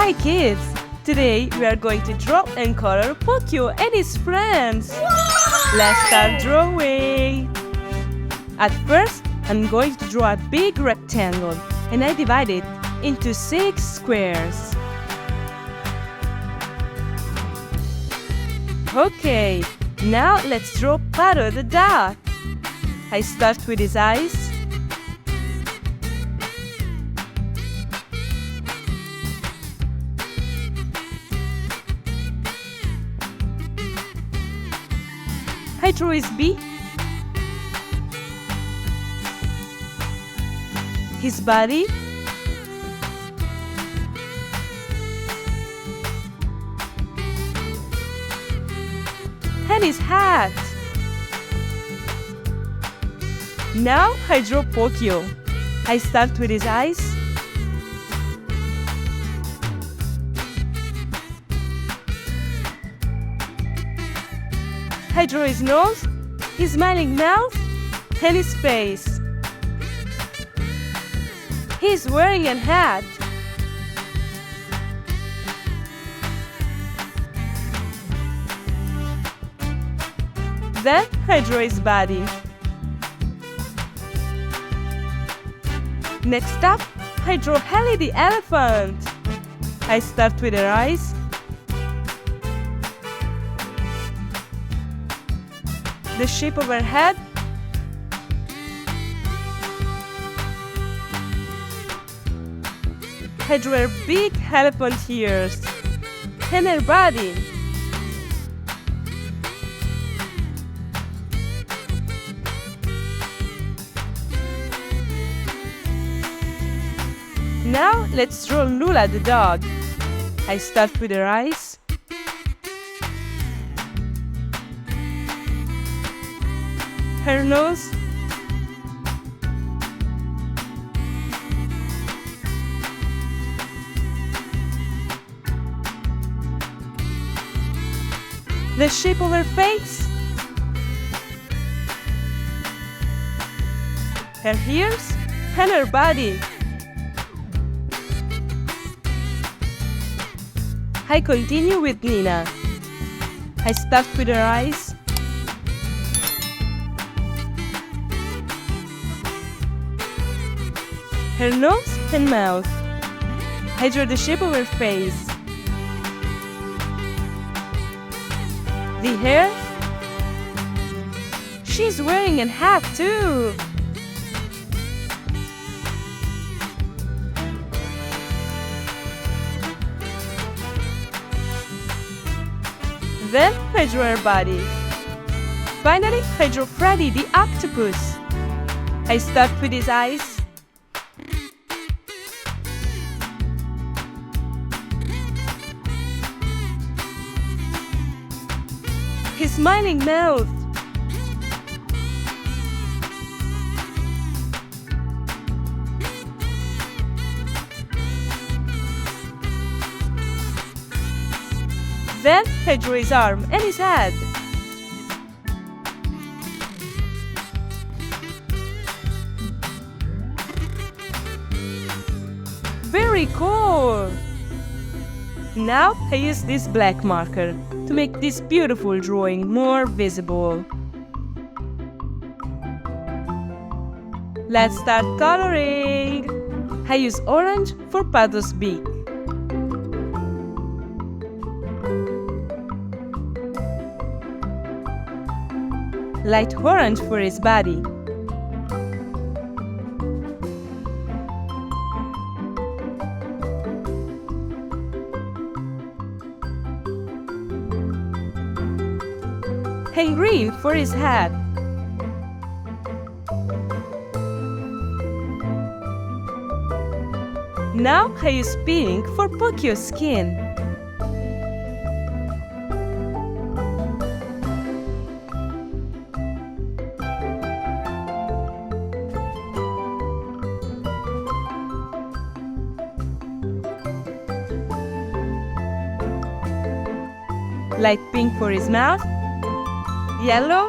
Hi kids! Today we are going to draw and color Pocoyó and his friends. Let's start drawing. At first, I'm going to draw a big rectangle and I divide it into 6 squares. Okay, now let's draw Pato the duck. I start with his eyes. I draw his beak, his body, and his hat. Now I draw Pocoyó. I start with his eyes, I draw his nose, his smiling mouth, and his face. He's wearing a hat. Then I draw his body. Next up, I draw Elly the elephant. I start with her eyes, the shape of her head, I draw her big elephant ears, and her body. Now let's draw Lula the dog. I start with her eyes, her nose, the shape of her face, her ears, and her body. I continue with Nina. I start with her eyes, her nose and mouth. I draw the shape of her face, the hair. She's wearing a hat too. Then I draw her body. Finally, I draw Freddy the octopus. I start with his eyes, his smiling mouth, then I draw his arm and his head. Very cool! Now I use this black marker to make this beautiful drawing more visible. Let's start coloring! I use orange for Pato's beak, light orange for his body, and green for his head. Now I use pink for Pocoyó's skin. Light pink for his mouth, yellow,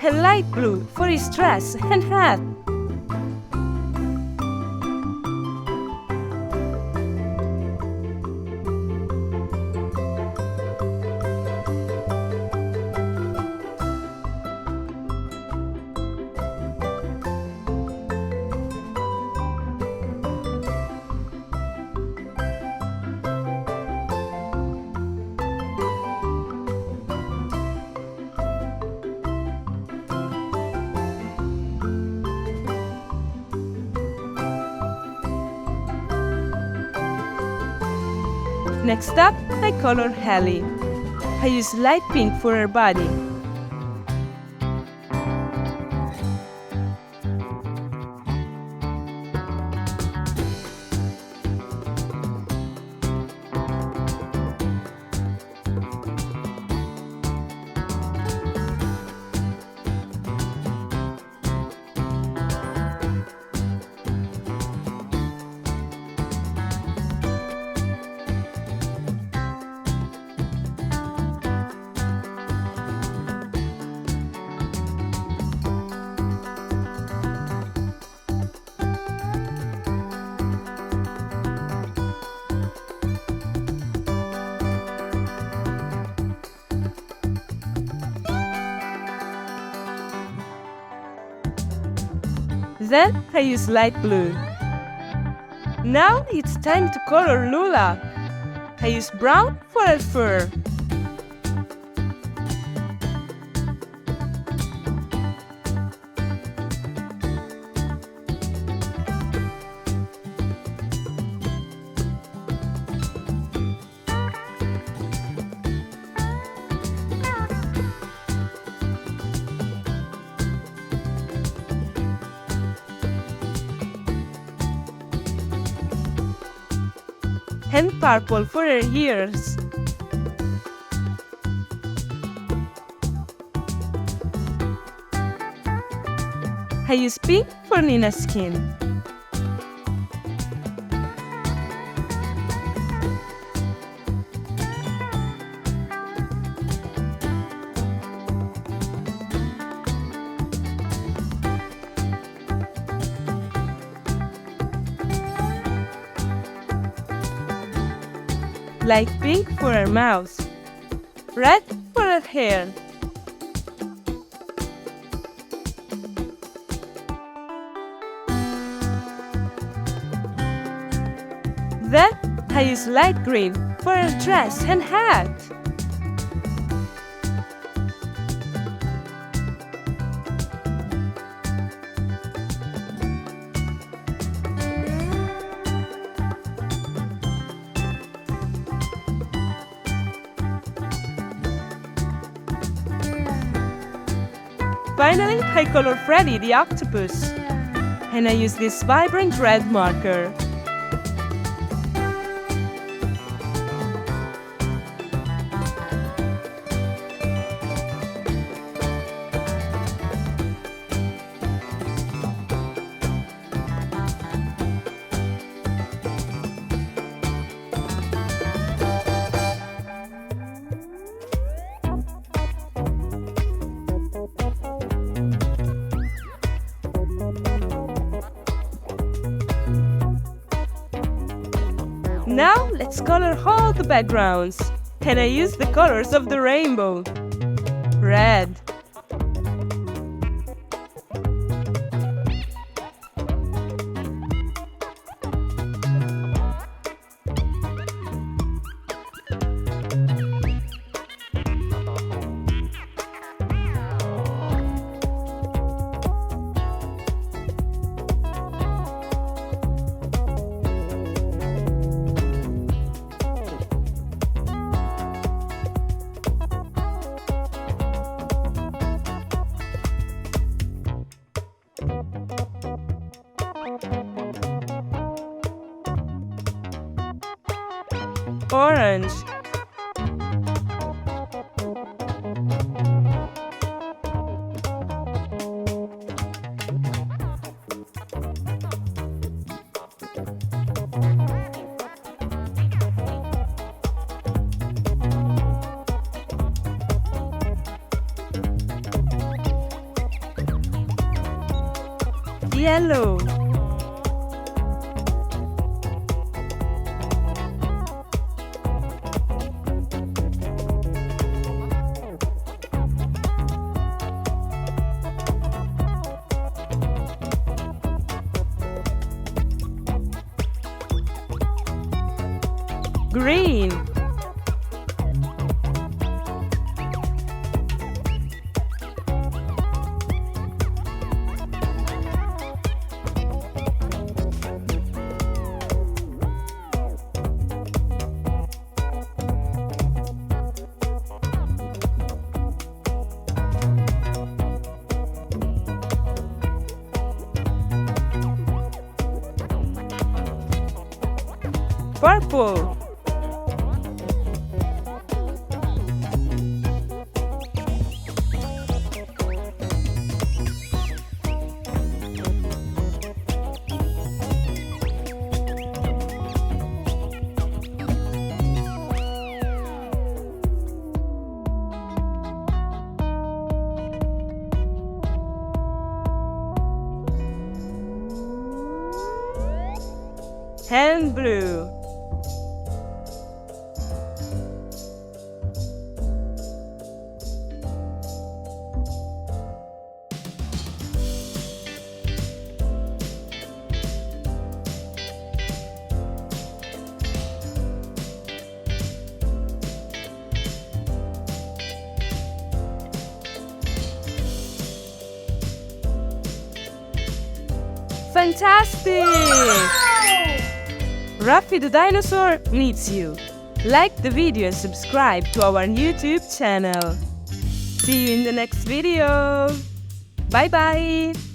and light blue for his dress and hat. Next up, I color Elly. I use light pink for her body. Then I use light blue. Now it's time to color Lula. I use brown for her fur. And purple for her ears. I use pink for Nina's skin. Light pink for her mouth. Red for her hair. Then I use light green for her dress and hat. Finally, I color Freddy the octopus, and I use this vibrant red marker. Now let's color all the backgrounds, and I use the colors of the rainbow. Red, orange, yellow, green, purple. And blue. Fantastic! Raffy the dinosaur meets you. Like the video and subscribe to our YouTube channel. See you in the next video. Bye bye!